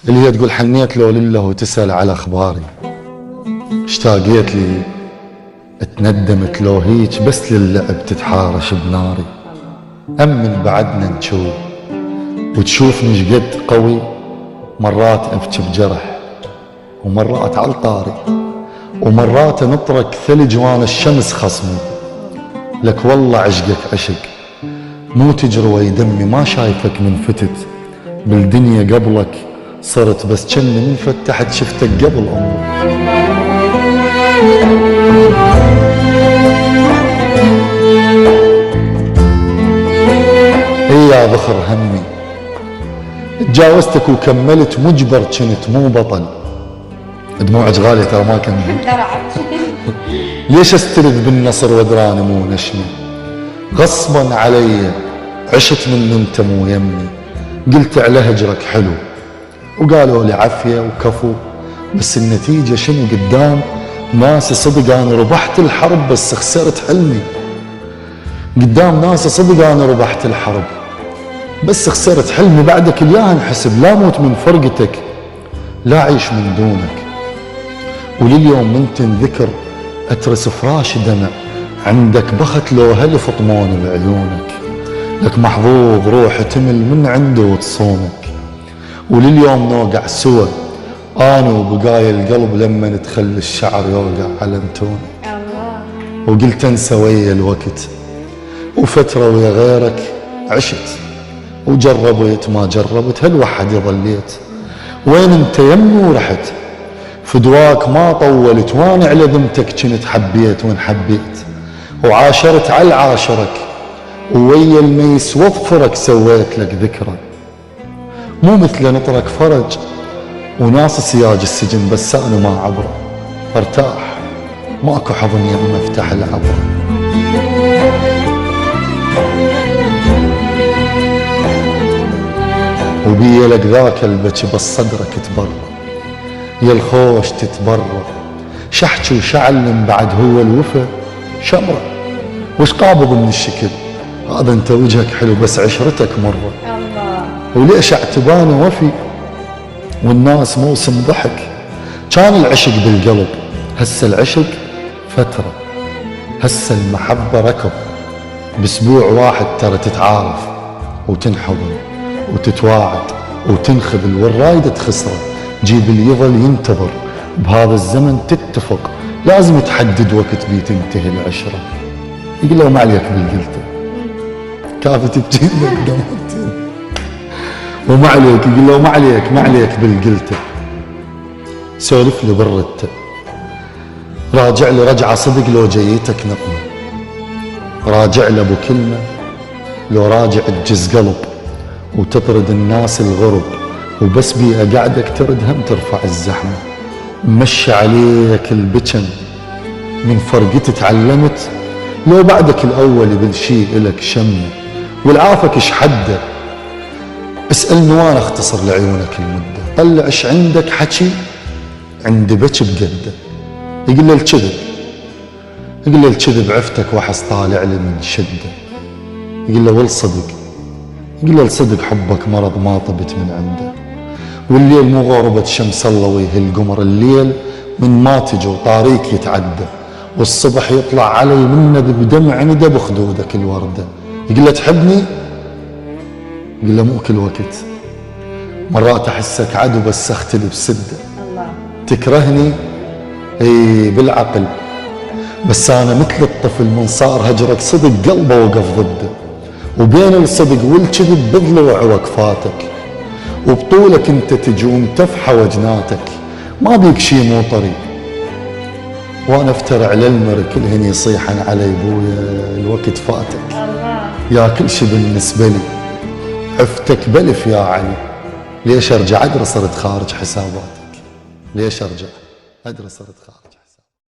اللي هي تقول حنيت لو لله وتسأل على أخباري، اشتاقيت لي اتندمت لو هيج بس للعب تتحارش بناري. أمن بعدنا نشوف وتشوفني شقد قوي، مرات أبكي بجرح ومرات عالطاري، ومرات نطرك ثلج وانا الشمس خصمي. لك والله عشقك عشق مو تجروي دمي، ما شايفك من فتت بالدنيا قبلك صرت، بس جني من فتحت شفتك قبل أمي. اي يا ذخر همي تجاوزتك وكملت مجبر كنت مو بطل. دموعك غالية ترى ما كملت. ليش استلذ بالنصر ودراني مو نشمي؟ غصبا علي عشت من انت مو يمي. قلت على هجرك حلو وقالوا لي عافية وكفو، بس النتيجة شنو قدام ناس صدق انا ربحت الحرب بس خسرت حلمي. قدام ناس صدق انا ربحت الحرب بس خسرت حلمي. بعدك الياه انحسب، لا موت من فرقتك لا عيش من دونك. ولليوم من تنذكر اترس فراش دمع، عندك بخت لو هل فطمون بعيونك. لك محظوظ روح تمل من عنده وتصونك. ولليوم نوقع سوا انا وبقايا القلب لما ندخل الشعر يوقع على انتونك. وقلت انسى ويا الوقت وفترة ويا غيرك عشت، وجربت ما جربت هالوحدي ظليت. وين انت يمي ورحت فدواك ما طولت، وانا على ذمتك كنت حبيت وان حبيت، وعاشرت على عاشرك وويا الميس واظفرك سويت لك ذكرى. مو مثل نطرك فرج وناس سياج السجن، بس انا ما عبره ارتاح ماكو حضن يم افتح العبره. وبيا لك ذاك البكي بس صدرك تبرى، يا الخوش تتبرى. شحكي وشعل من بعد هو الوفا شمره، وش قابض من الشكل هذا انت وجهك حلو بس عشرتك مره. وليش اعتبانه وفي والناس موسم ضحك؟ كان العشق بالقلب هسه العشق فتره، هسه المحبه ركض باسبوع واحد ترى تتعارف وتنحضن وتتواعد وتنخذل، والرايدة تخسره جيب اللي يظل ينتظر. بهذا الزمن تتفق لازم تحدد وقت بي تنتهي العشرة. يقول له ما عليك بالقلته كافي تبكي وما عليك، يقول له ما عليك بالقلته. سولف لي بالرته راجع لي رجعه صدق لو جيتك نقمه، راجع لي ابو كلمه لو راجع تجز قلب وتطرد الناس الغرب، وبس بي اقعدك ترد هم ترفع الزحمه. مشي عليك البكن من فرقتي تعلمت، لو بعدك الاول بالشي الك شمه، والعافك ايش حده اسالني وانا اختصر لعيونك المده. طلع ايش عندك حكي عندي بكي بقده. يقول له الكذب عفتك وحص طالع لي من شده. يقول له والصدق يقول له الصدق حبك مرض ما طبت من عنده. والليل مو غوربة شمس الله ويهل قمر، الليل من ما تجي وطاريك يتعدى، والصبح يطلع علي منه بدمع ندى بخدودك الوردة. يقول له تحبني؟ يقول له مو كل وقت، مرات احسك عدو بس اختلي بسده. تكرهني اي بالعقل، بس انا مثل الطفل من صار هجرك صدق قلبه وقف ضده، وبين الصدق والكذب بضلوع وقفاتك، وبطولك انت تجي ومتفحى وجناتك. ما بيك شي مو طريق وانا افترع للمر كلهن يصيحن علي بويا الوقت فاتك. يا كل شي بالنسبه لي عفتك بلف يا علي، ليش ارجع ادري صرت خارج حساباتك، ليش ارجع ادري صرت خارج.